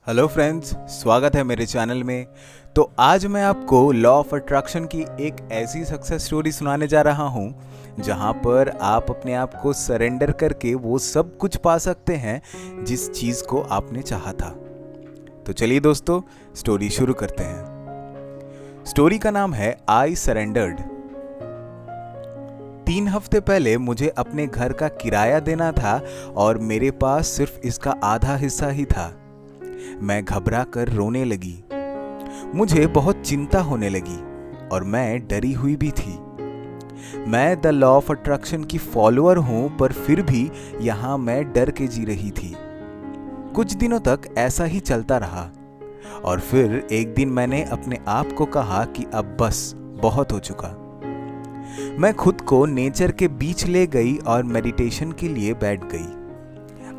Hello friends, स्वागत है मेरे चैनल में। तो आज मैं आपको लॉ ऑफ अट्रैक्शन की एक ऐसी सक्सेस स्टोरी सुनाने जा रहा हूँ जहाँ पर आप अपने आप को सरेंडर करके वो सब कुछ पा सकते हैं जिस चीज़ को आपने चाहा था। तो चलिए दोस्तों, स्टोरी शुरू करते हैं। स्टोरी का नाम है आई सरेंडर्ड। 3 हफ्ते पहले मुझे अपने घर का किराया देना था और मेरे पास सिर्फ इसका आधा हिस्सा ही था। मैं घबरा कर रोने लगी। मुझे बहुत चिंता होने लगी और मैं डरी हुई भी थी। मैं द लॉ ऑफ अट्रैक्शन की फॉलोअर हूं, पर फिर भी यहां मैं डर के जी रही थी। कुछ दिनों तक ऐसा ही चलता रहा और फिर एक दिन मैंने अपने आप को कहा कि अब बस बहुत हो चुका। मैं खुद को नेचर के बीच ले गई और मेडिटेशन के लिए बैठ गई।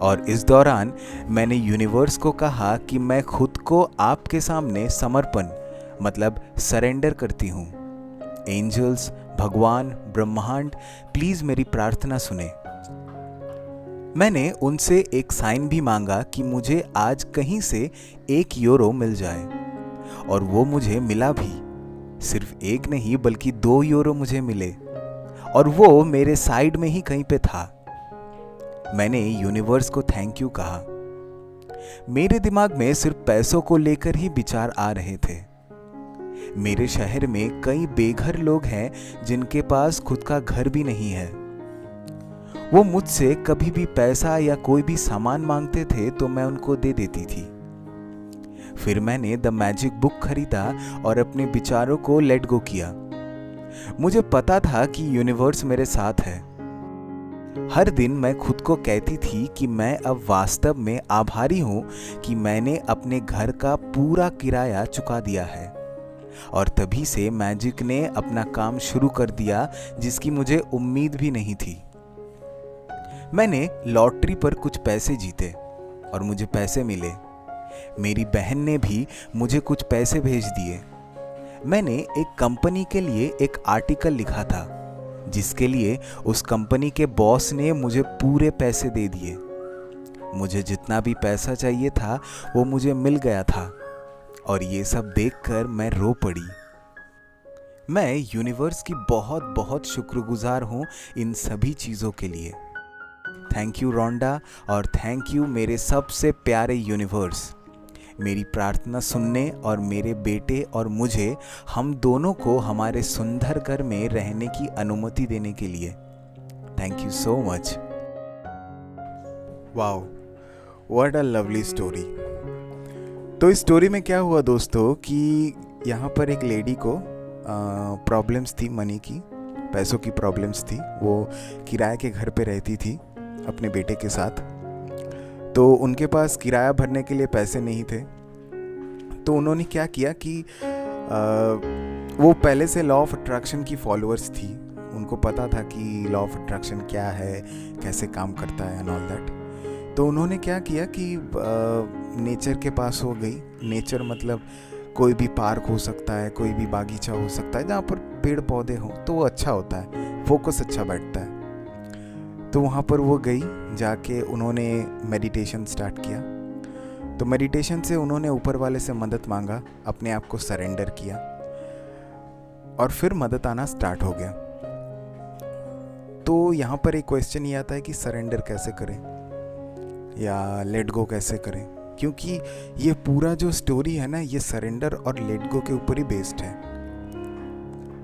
और इस दौरान मैंने यूनिवर्स को कहा कि मैं खुद को आपके सामने समर्पण मतलब सरेंडर करती हूँ। एंजल्स, भगवान, ब्रह्मांड, प्लीज मेरी प्रार्थना सुने। मैंने उनसे एक साइन भी मांगा कि मुझे आज कहीं से 1 यूरो मिल जाए, और वो मुझे मिला भी। सिर्फ 1 नहीं बल्कि 2 यूरो मुझे मिले, और वो मेरे साइड में ही कहीं पे था। मैंने यूनिवर्स को थैंक यू कहा। मेरे दिमाग में सिर्फ पैसों को लेकर ही विचार आ रहे थे। मेरे शहर में कई बेघर लोग हैं जिनके पास खुद का घर भी नहीं है। वो मुझसे कभी भी पैसा या कोई भी सामान मांगते थे तो मैं उनको दे देती थी। फिर मैंने द मैजिक बुक खरीदा और अपने विचारों को लेट गो किया। मुझे पता था कि यूनिवर्स मेरे साथ है। हर दिन मैं खुद को कहती थी कि मैं अब वास्तव में आभारी हूं कि मैंने अपने घर का पूरा किराया चुका दिया है। और तभी से मैजिक ने अपना काम शुरू कर दिया जिसकी मुझे उम्मीद भी नहीं थी। मैंने लॉटरी पर कुछ पैसे जीते और मुझे पैसे मिले। मेरी बहन ने भी मुझे कुछ पैसे भेज दिए। मैंने एक कंपनी के लिए एक आर्टिकल लिखा था जिसके लिए उस कंपनी के बॉस ने मुझे पूरे पैसे दे दिए। मुझे जितना भी पैसा चाहिए था वो मुझे मिल गया था, और ये सब देखकर मैं रो पड़ी। मैं यूनिवर्स की बहुत बहुत शुक्रगुजार हूँ इन सभी चीज़ों के लिए। थैंक यू रोंडा, और थैंक यू मेरे सबसे प्यारे यूनिवर्स, मेरी प्रार्थना सुनने और मेरे बेटे और मुझे, हम दोनों को हमारे सुंदर घर में रहने की अनुमति देने के लिए। Thank you so much. Wow, what a lovely story. तो इस स्टोरी में क्या हुआ दोस्तों कि यहाँ पर एक लेडी को प्रॉब्लम्स थी, मनी की, पैसों की प्रॉब्लम्स थी। वो किराए के घर पे रहती थी अपने बेटे के साथ। तो उनके पास किराया भरने के लिए पैसे नहीं थे। तो उन्होंने क्या किया कि वो पहले से लॉ ऑफ अट्रैक्शन की फॉलोअर्स थी। उनको पता था कि लॉ ऑफ अट्रैक्शन क्या है, कैसे काम करता है एंड ऑल दैट। तो उन्होंने क्या किया कि नेचर के पास हो गई। नेचर मतलब कोई भी पार्क हो सकता है, कोई भी बागीचा हो सकता है जहाँ पर पेड़ पौधे हों, तो वो अच्छा होता है, फोकस अच्छा बैठता है। तो वहाँ पर वो गई, जाके उन्होंने मेडिटेशन स्टार्ट किया। तो मेडिटेशन से उन्होंने ऊपर वाले से मदद मांगा, अपने आप को सरेंडर किया, और फिर मदद आना स्टार्ट हो गया। तो यहाँ पर एक क्वेश्चन ये आता है कि सरेंडर कैसे करें या लेट गो कैसे करें, क्योंकि ये पूरा जो स्टोरी है ना, ये सरेंडर और लेट गो के ऊपर ही बेस्ड है।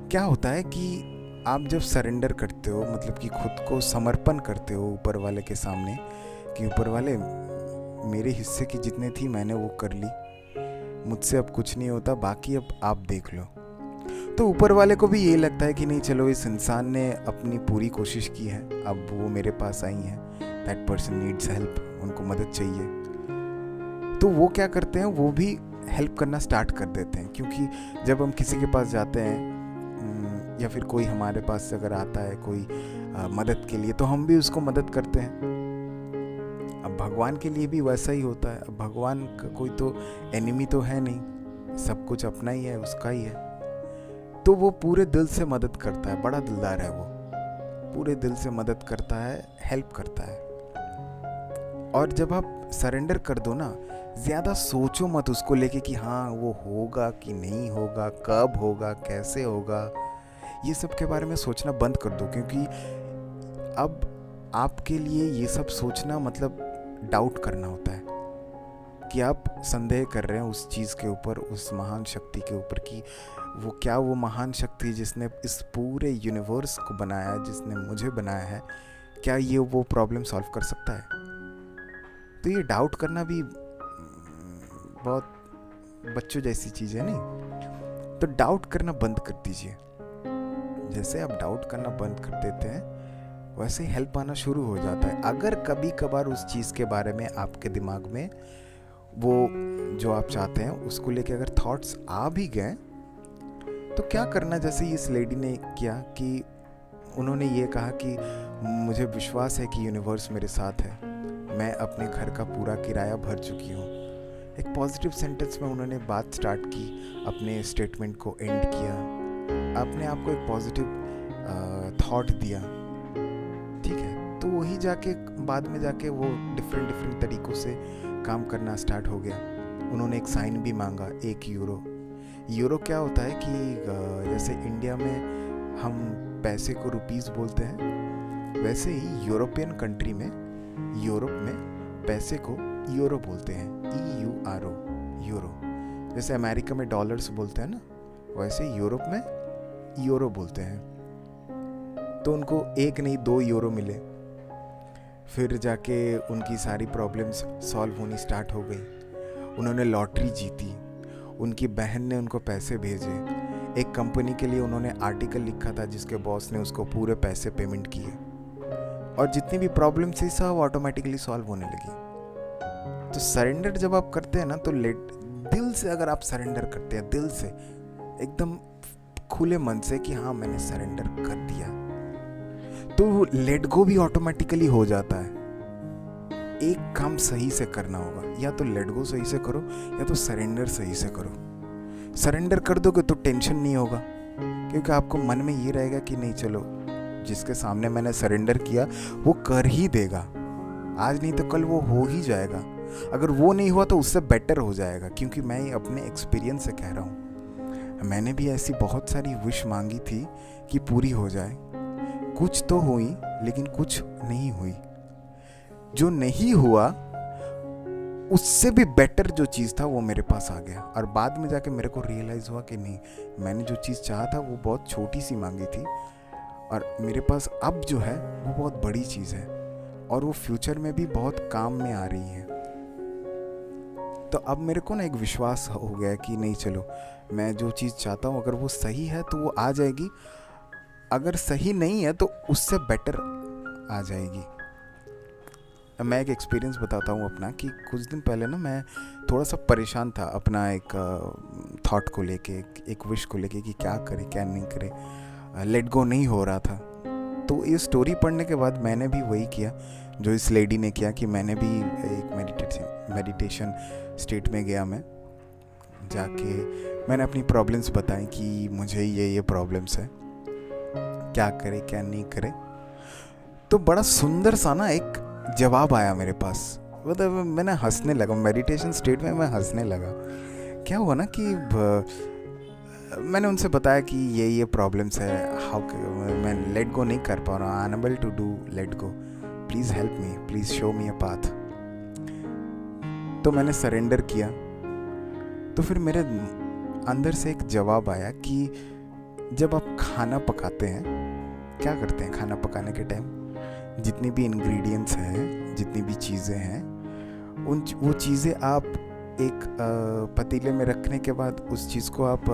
क्या होता है कि आप जब सरेंडर करते हो, मतलब कि खुद को समर्पण करते हो ऊपर वाले के सामने कि ऊपर वाले, मेरे हिस्से की जितनी थी मैंने वो कर ली, मुझसे अब कुछ नहीं होता, बाकी अब आप देख लो। तो ऊपर वाले को भी ये लगता है कि नहीं, चलो इस इंसान ने अपनी पूरी कोशिश की है, अब वो मेरे पास आई है, दैट पर्सन नीड्स हेल्प, उनको मदद चाहिए। तो वो क्या करते हैं, वो भी हेल्प करना स्टार्ट कर देते हैं। क्योंकि जब हम किसी के पास जाते हैं या फिर कोई हमारे पास अगर आता है कोई मदद के लिए, तो हम भी उसको मदद करते हैं। अब भगवान के लिए भी वैसा ही होता है। अब भगवान का कोई तो एनिमी तो है नहीं, सब कुछ अपना ही है, उसका ही है। तो वो पूरे दिल से मदद करता है, बड़ा दिलदार है वो, पूरे दिल से मदद करता है, हेल्प करता है। और जब आप सरेंडर कर दो ना, ज़्यादा सोचो मत उसको लेके कि हाँ वो होगा कि नहीं होगा, कब होगा, कैसे होगा। ये सब के बारे में सोचना बंद कर दो, क्योंकि अब आपके लिए ये सब सोचना मतलब डाउट करना होता है कि आप संदेह कर रहे हैं उस चीज़ के ऊपर, उस महान शक्ति के ऊपर कि वो महान शक्ति जिसने इस पूरे यूनिवर्स को बनाया है, जिसने मुझे बनाया है, क्या ये वो प्रॉब्लम सॉल्व कर सकता है। तो ये डाउट करना भी बहुत बच्चों जैसी चीज़ है नहीं। तो डाउट करना बंद कर दीजिए। जैसे आप डाउट करना बंद कर देते हैं वैसे ही हेल्प आना शुरू हो जाता है। अगर कभी कभार उस चीज़ के बारे में आपके दिमाग में वो जो आप चाहते हैं उसको लेके अगर थॉट्स आ भी गए तो क्या करना, जैसे इस लेडी ने किया कि उन्होंने ये कहा कि मुझे विश्वास है कि यूनिवर्स मेरे साथ है, मैं अपने घर का पूरा किराया भर चुकी हूँ। एक पॉजिटिव सेंटेंस में उन्होंने बात स्टार्ट की, अपने स्टेटमेंट को एंड किया, अपने आप को एक पॉजिटिव थॉट दिया। ठीक है, तो वही जाके बाद में जाके वो डिफरेंट तरीक़ों से काम करना स्टार्ट हो गया। उन्होंने एक साइन भी मांगा, 1 यूरो। यूरो क्या होता है कि जैसे इंडिया में हम पैसे को रुपीस बोलते हैं, वैसे ही यूरोपियन कंट्री में, यूरोप में पैसे को यूरो बोलते हैं, EURO, यूरो। जैसे अमेरिका में डॉलर्स बोलते हैं ना, वैसे यूरोप में यूरो बोलते हैं। तो उनको 1 नहीं 2 यूरो मिले। फिर जाके उनकी सारी प्रॉब्लम्स सॉल्व होनी स्टार्ट हो गई। उन्होंने लॉटरी जीती, उनकी बहन ने उनको पैसे भेजे। एक कंपनी के लिए उन्होंने आर्टिकल लिखा था जिसके बॉस ने उसको पूरे पैसे पेमेंट किए, और जितनी भी प्रॉब्लम्स थी सब ऑटोमेटिकली सॉल्व होने लगी। तो सरेंडर जब आप करते हैं ना, तो दिल से अगर आप सरेंडर करते हैं, दिल से एकदम खुले मन से कि हाँ मैंने सरेंडर कर दिया, तो लेट गो भी ऑटोमेटिकली हो जाता है। एक काम सही से करना होगा, या तो लेट गो सही से करो या तो सरेंडर सही से करो। सरेंडर कर दोगे तो टेंशन नहीं होगा, क्योंकि आपको मन में ये रहेगा कि नहीं चलो जिसके सामने मैंने सरेंडर किया वो कर ही देगा, आज नहीं तो कल वो हो ही जाएगा। अगर वो नहीं हुआ तो उससे बेटर हो जाएगा, क्योंकि मैं अपने एक्सपीरियंस से कह रहा हूँ। मैंने भी ऐसी बहुत सारी विश मांगी थी कि पूरी हो जाए, कुछ तो हुई लेकिन कुछ नहीं हुई। जो नहीं हुआ उससे भी बेटर जो चीज़ था वो मेरे पास आ गया, और बाद में जाके मेरे को रियलाइज़ हुआ कि नहीं, मैंने जो चीज़ चाहा था वो बहुत छोटी सी मांगी थी, और मेरे पास अब जो है वो बहुत बड़ी चीज़ है, और वो फ्यूचर में भी बहुत काम में आ रही है। तो अब मेरे को ना एक विश्वास हो गया कि नहीं चलो, मैं जो चीज़ चाहता हूँ अगर वो सही है तो वो आ जाएगी, अगर सही नहीं है तो उससे बेटर आ जाएगी। मैं एक एक्सपीरियंस बताता हूँ अपना, कि कुछ दिन पहले ना मैं थोड़ा सा परेशान था अपना एक थॉट को लेके, एक विश को लेके कि क्या करे क्या नहीं करे, लेट गो नहीं हो रहा था। तो ये स्टोरी पढ़ने के बाद मैंने भी वही किया जो इस लेडी ने किया, कि मैंने भी एक मेडिटेशन स्टेट में गया। मैं जाके मैंने अपनी प्रॉब्लम्स बताई कि मुझे ये प्रॉब्लम्स है, क्या करे क्या नहीं करे। तो बड़ा सुंदर सा ना एक जवाब आया मेरे पास, मतलब मैंने हंसने लगा। मेडिटेशन स्टेट में मैं हंसने लगा। क्या हुआ ना कि मैंने उनसे बताया कि ये प्रॉब्लम्स है, मैं लेट गो नहीं कर पा रहा हूँ, unable to do let go, please help me, please show me a path. तो मैंने सरेंडर किया। तो फिर मेरे अंदर से एक जवाब आया कि जब आप खाना पकाते हैं, क्या करते हैं खाना पकाने के टाइम, जितनी भी इंग्रेडिएंट्स हैं, जितनी भी चीज़ें हैं, वो चीज़ें आप एक पतीले में रखने के बाद उस चीज़ को आप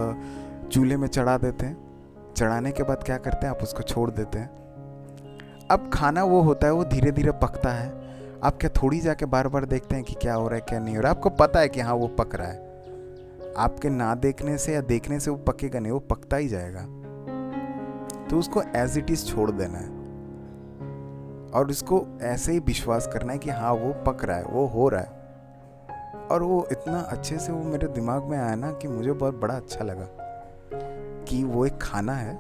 चूल्हे में चढ़ा देते हैं। चढ़ाने के बाद क्या करते हैं, आप उसको छोड़ देते हैं। अब खाना वो होता है, वो धीरे धीरे पकता है। आप क्या थोड़ी जाके बार बार देखते हैं कि क्या हो रहा है क्या नहीं हो रहा है। आपको पता है कि हाँ वो पक रहा है, आपके ना देखने से या देखने से वो पकेगा नहीं, वो पकता ही जाएगा। तो उसको एज इट इज़ छोड़ देना है, और उसको ऐसे ही विश्वास करना है कि हाँ वो पक रहा है, वो हो रहा है। और वो इतना अच्छे से वो मेरे दिमाग में आया ना कि मुझे बहुत बड़ा अच्छा लगा कि वो एक खाना है।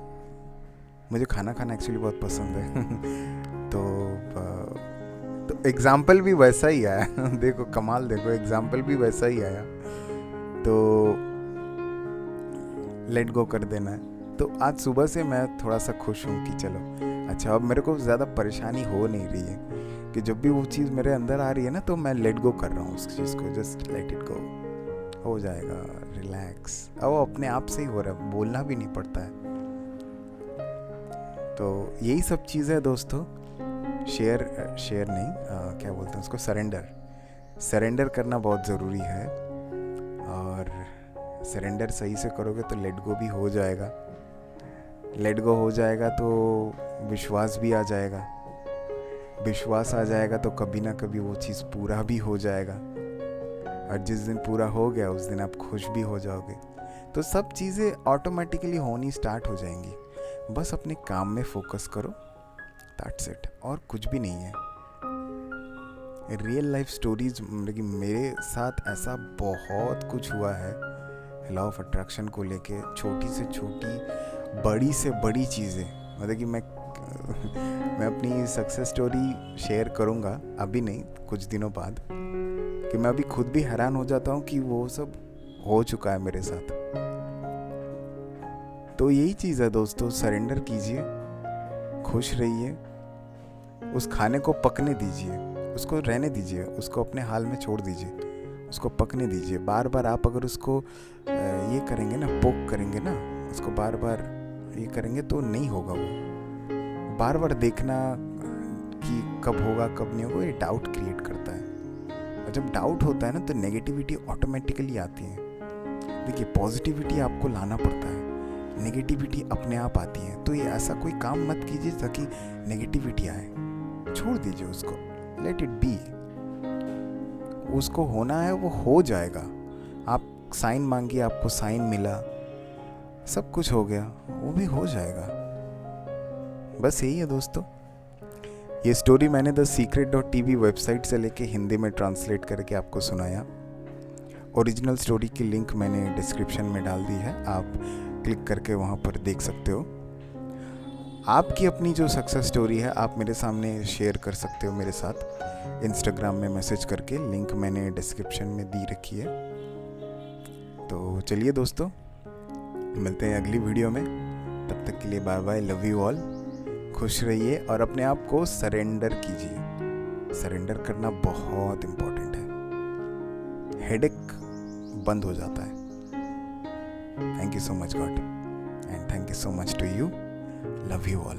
मुझे खाना खाना एक्चुअली बहुत पसंद है तो तो एग्जाम्पल भी वैसा ही आया देखो कमाल, देखो एग्जाम्पल भी वैसा ही आया। तो लेट गो कर देना है। तो आज सुबह से मैं थोड़ा सा खुश हूँ कि चलो अच्छा, अब मेरे को ज़्यादा परेशानी हो नहीं रही है कि जब भी वो चीज़ मेरे अंदर आ रही है ना तो मैं लेट गो कर रहा हूँ उस चीज़ को, जस्ट लेट इट गो, हो जाएगा, रिलैक्स। अब वो अपने आप से ही हो रहा है, बोलना भी नहीं पड़ता है। तो यही सब चीज़ें दोस्तों, शेयर नहीं, क्या बोलते हैं उसको, सरेंडर करना बहुत ज़रूरी है। और सरेंडर सही से करोगे तो लेट गो भी हो जाएगा। लेट गो हो जाएगा तो विश्वास भी आ जाएगा। विश्वास आ जाएगा तो कभी ना कभी वो चीज़ पूरा भी हो जाएगा। और जिस दिन पूरा हो गया उस दिन आप खुश भी हो जाओगे। तो सब चीज़ें ऑटोमेटिकली होनी स्टार्ट हो जाएंगी। बस अपने काम में फोकस करो, दैट्स इट, और कुछ भी नहीं है। रियल लाइफ स्टोरीज, लेकिन मेरे साथ ऐसा बहुत कुछ हुआ है लॉ ऑफ अट्रैक्शन को लेके, छोटी से छोटी बड़ी से बड़ी चीज़ें। मतलब कि मैं अपनी सक्सेस स्टोरी शेयर करूँगा, अभी नहीं, कुछ दिनों बाद, कि मैं अभी खुद भी हैरान हो जाता हूँ कि वो सब हो चुका है मेरे साथ। तो यही चीज़ है दोस्तों, सरेंडर कीजिए, खुश रहिए, उस खाने को पकने दीजिए, उसको रहने दीजिए, उसको अपने हाल में छोड़ दीजिए, उसको पकने दीजिए। बार बार आप अगर उसको ये करेंगे ना, पोक करेंगे ना, उसको बार बार ये करेंगे तो नहीं होगा। वो बार बार देखना कि कब होगा कब नहीं होगा, ये डाउट क्रिएट करता है। और जब डाउट होता है ना तो नेगेटिविटी ऑटोमेटिकली आती है। देखिए, पॉजिटिविटी आपको लाना पड़ता है, नेगेटिविटी अपने आप आती है। तो ये ऐसा कोई काम मत कीजिए ताकि नेगेटिविटी आए, छोड़ दीजिए उसको, लेट इट बी। उसको होना है वो हो जाएगा। आप साइन मांगिए, आपको साइन मिला, सब कुछ हो गया, वो भी हो जाएगा। बस यही है दोस्तों। ये स्टोरी मैंने thesecret.tv वेबसाइट से लेके हिंदी में ट्रांसलेट करके आपको सुनाया। ओरिजिनल स्टोरी की लिंक मैंने डिस्क्रिप्शन में डाल दी है, आप क्लिक करके वहाँ पर देख सकते हो। आपकी अपनी जो सक्सेस स्टोरी है आप मेरे सामने शेयर कर सकते हो मेरे साथ इंस्टाग्राम में मैसेज करके, लिंक मैंने डिस्क्रिप्शन में दी रखी है। तो चलिए दोस्तों, मिलते हैं अगली वीडियो में, तब तक के लिए bye bye, love you all, खुश रहिए और अपने आप को सरेंडर कीजिए। सरेंडर करना बहुत इम्पोर्टेंट है, हेडेक बंद हो जाता है। Thank you so much God, and thank you so much to you, love you all.